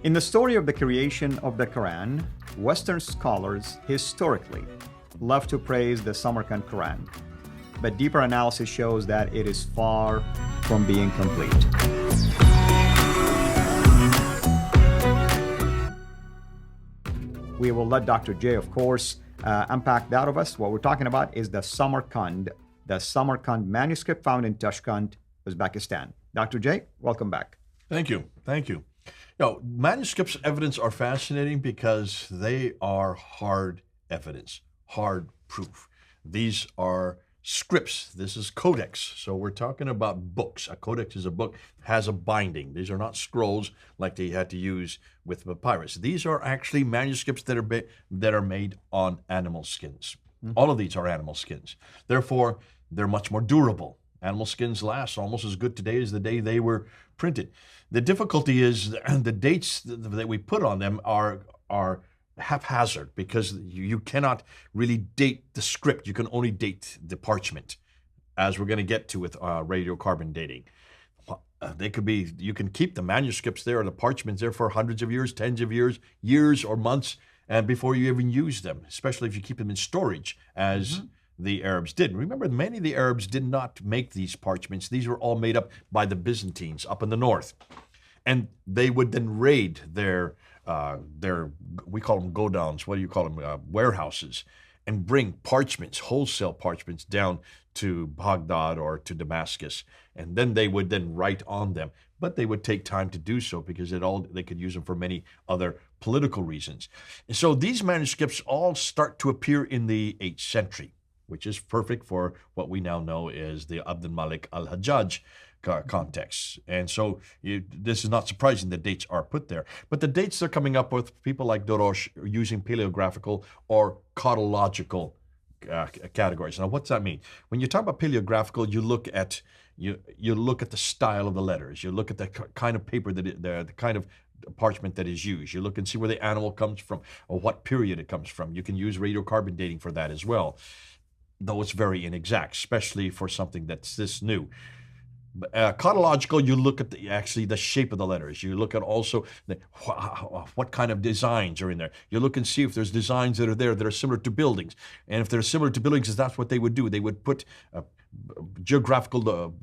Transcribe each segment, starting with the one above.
In the story of the creation of the Quran, Western scholars historically love to praise the Samarkand Quran, but deeper analysis shows that it is far from being complete. We will let Dr. J, of course, unpack that of us. What we're talking about is the Samarkand manuscript found in Tashkent, Uzbekistan. Dr. J, welcome back. Thank you. Thank you. Manuscripts evidence are fascinating because they are hard evidence, hard proof. These are scripts. This is codex. So we're talking about books. A codex is a book, has a binding. These are not scrolls like they had to use with papyrus. These are actually manuscripts that are made on animal skins. Mm-hmm. All of these are animal skins. Therefore, they're much more durable. Animal skins last almost as good today as the day they were printed. The difficulty is the dates that we put on them are haphazard because you cannot really date the script. You can only date the parchment, as we're going to get to with radiocarbon dating. They could be, you can keep the manuscripts there or the parchments there for hundreds of years, tens of years, years or months, and before you even use them, especially if you keep them in storage, as the Arabs did. Remember, many of the Arabs did not make these parchments. These were all made up by the Byzantines up in the north. And they would then raid their we call them godowns, what do you call them, warehouses, and bring parchments, wholesale parchments, down to Baghdad or to Damascus. And then they would then write on them. But they would take time to do so because they could use them for many other political reasons. And so these manuscripts all start to appear in the 8th century, which is perfect for what we now know as the Abd al-Malik al-Hajjaj context. And so this is not surprising the dates are put there. But the dates they're coming up with, people like Dorosh using paleographical or chronological categories. Now, what's that mean? When you talk about paleographical, you look at the style of the letters. You look at the kind of paper the kind of parchment that is used. You look and see where the animal comes from or what period it comes from. You can use radiocarbon dating for that as well, though it's very inexact, especially for something that's this new. Chronological, you look at the shape of the letters. You look at also what kind of designs are in there. You look and see if there's designs that are there that are similar to buildings. And if they're similar to buildings, that's what they would do. They would put geographical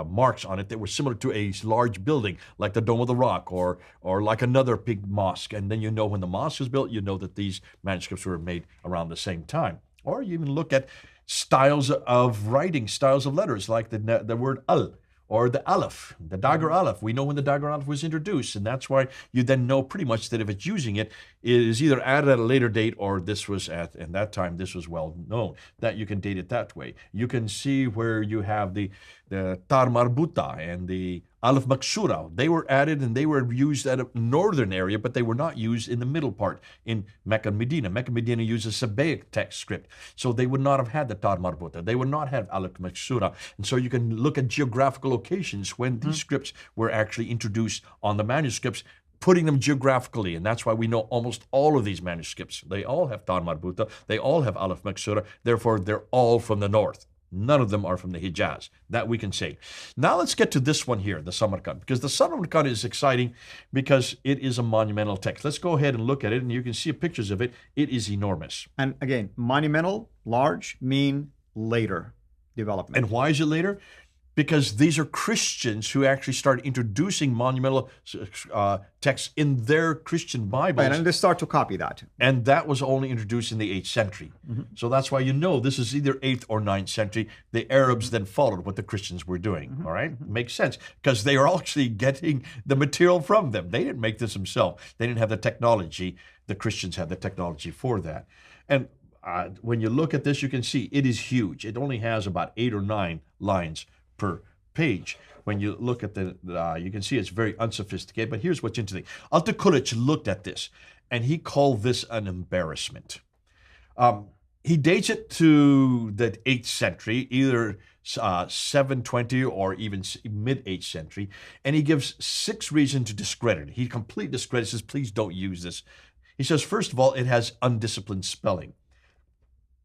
marks on it that were similar to a large building, like the Dome of the Rock or like another big mosque. And then you know when the mosque was built, you know that these manuscripts were made around the same time. Or you even look at styles of writing, styles of letters, like the word al or the aleph, the dagger aleph. We know when the dagger aleph was introduced, and that's why you then know pretty much that if it's using it, it is either added at a later date or this was at that time, this was well known, that you can date it that way. You can see where you have the tar marbuta and the Aleph Maksura. They were added and they were used at a northern area, but they were not used in the middle part in Mecca and Medina. Mecca and Medina uses Sabbaic text script, so they would not have had the Tar Marbuta. They would not have Aleph Maksura. And so you can look at geographical locations when these scripts were actually introduced on the manuscripts, putting them geographically, and that's why we know almost all of these manuscripts. They all have Tar Marbuta. They all have Aleph Maksura. Therefore, they're all from the north. None of them are from the Hijaz. That we can say. Now let's get to this one here, the Samarkand, because the Samarkand is exciting because it is a monumental text. Let's go ahead and look at it, and you can see pictures of it. It is enormous. And again, monumental, large, mean later development. And why is it later? Because these are Christians who actually started introducing monumental texts in their Christian Bibles. Right, and they start to copy that. And that was only introduced in the 8th century. So that's why you know this is either 8th or 9th century. The Arabs then followed what the Christians were doing, all right? Makes sense, because they are actually getting the material from them. They didn't make this themselves. They didn't have the technology. The Christians had the technology for that. And when you look at this, you can see it is huge. It only has about 8 or 9 lines per page. When you look at you can see it's very unsophisticated, but here's what's interesting. Altikulac looked at this, and he called this an embarrassment. He dates it to the 8th century, either 720 or even mid-8th century, and he gives 6 reasons to discredit it. He completely discredits, says, please don't use this. He says, first of all, it has undisciplined spelling.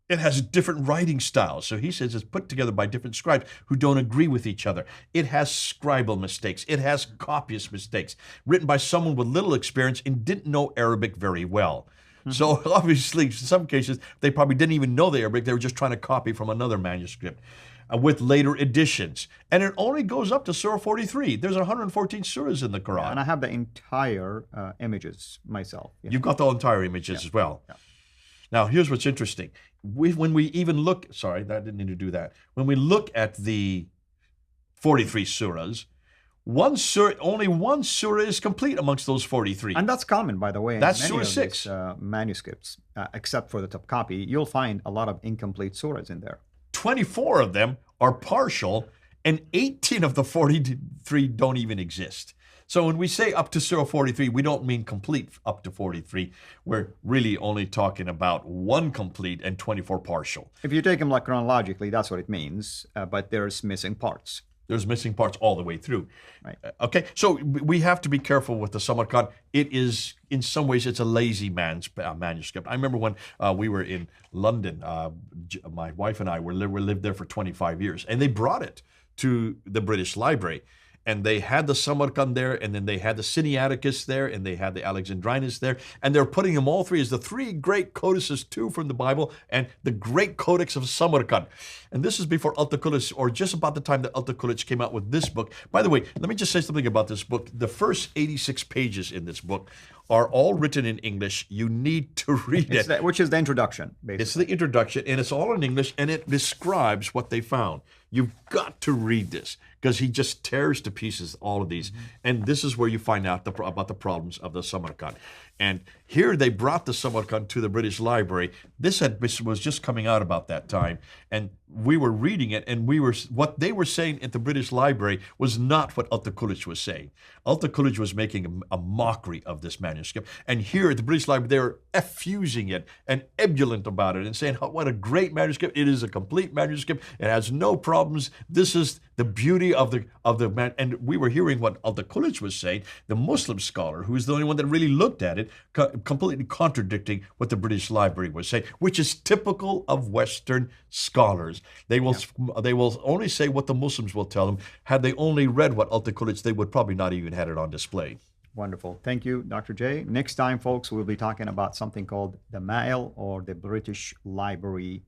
It has different writing styles. So he says it's put together by different scribes who don't agree with each other. It has scribal mistakes. It has copyist mistakes, written by someone with little experience and didn't know Arabic very well. So obviously, in some cases, they probably didn't even know the Arabic. They were just trying to copy from another manuscript with later editions. And it only goes up to Surah 43. There's 114 surahs in the Quran. And I have the entire images myself. You've got the entire images as well. Yeah. Now, here's what's interesting. When we even look, sorry, that didn't need to do that. When we look at the 43 surahs, only one surah is complete amongst those 43. And that's common, by the way. That's in many Surah of 6. These, manuscripts, except for the top copy, you'll find a lot of incomplete surahs in there. 24 of them are partial, and 18 of the 43 don't even exist. So when we say up to Surah 43, we don't mean complete up to 43. We're really only talking about one complete and 24 partial. If you take them like chronologically, that's what it means, but there's missing parts. There's missing parts all the way through. Right. Okay, so we have to be careful with the Samarkand. It is, in some ways, it's a lazy man's manuscript. I remember when we were in London, my wife and I lived there for 25 years, and they brought it to the British Library. And they had the Samarkand there, and then they had the Sinaiticus there, and they had the Alexandrinus there, and they're putting them all three as the three great codices, two from the Bible, and the great codex of Samarkand. And this is before Altikulac, or just about the time that Altikulac came out with this book. By the way, let me just say something about this book. The first 86 pages in this book are all written in English. You need to read it. Which is the introduction, basically. It's the introduction, and it's all in English, and it describes what they found. You've got to read this, because he just tears to pieces all of these. And this is where you find out about the problems of the Samarkand. And here they brought the Samarkand to the British Library. This was just coming out about that time. And we were reading it, and what they were saying at the British Library was not what Altikulac was saying. Altikulac was making a mockery of this manuscript. And here at the British Library, they were effusing it and ebullient about it and saying, oh, what a great manuscript. It is a complete manuscript. It has no problems. This is the beauty of the man. And we were hearing what Altikulac was saying, the Muslim scholar, who is the only one that really looked at it, completely contradicting what the British Library was saying, which is typical of Western scholars. They will only say what the Muslims will tell them. Had they only read what Altikulac, they would probably not even had it on display. Wonderful. Thank you, Dr. J. Next time, folks, we'll be talking about something called the Mail, or the British Library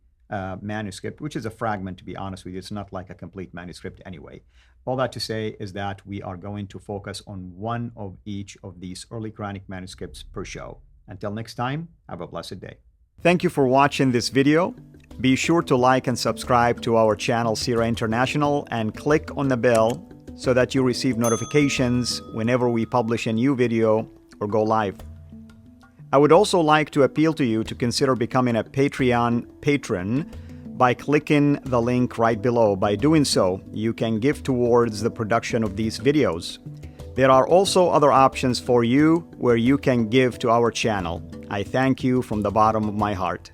manuscript, which is a fragment, to be honest with you. It's not like a complete manuscript anyway. All that to say is that we are going to focus on one of each of these early Quranic manuscripts per show. Until next time, have a blessed day. Thank you for watching this video. Be sure to like and subscribe to our channel, CIRA International, and click on the bell so that you receive notifications whenever we publish a new video or go live. I would also like to appeal to you to consider becoming a Patreon patron by clicking the link right below. By doing so, you can give towards the production of these videos. There are also other options for you where you can give to our channel. I thank you from the bottom of my heart.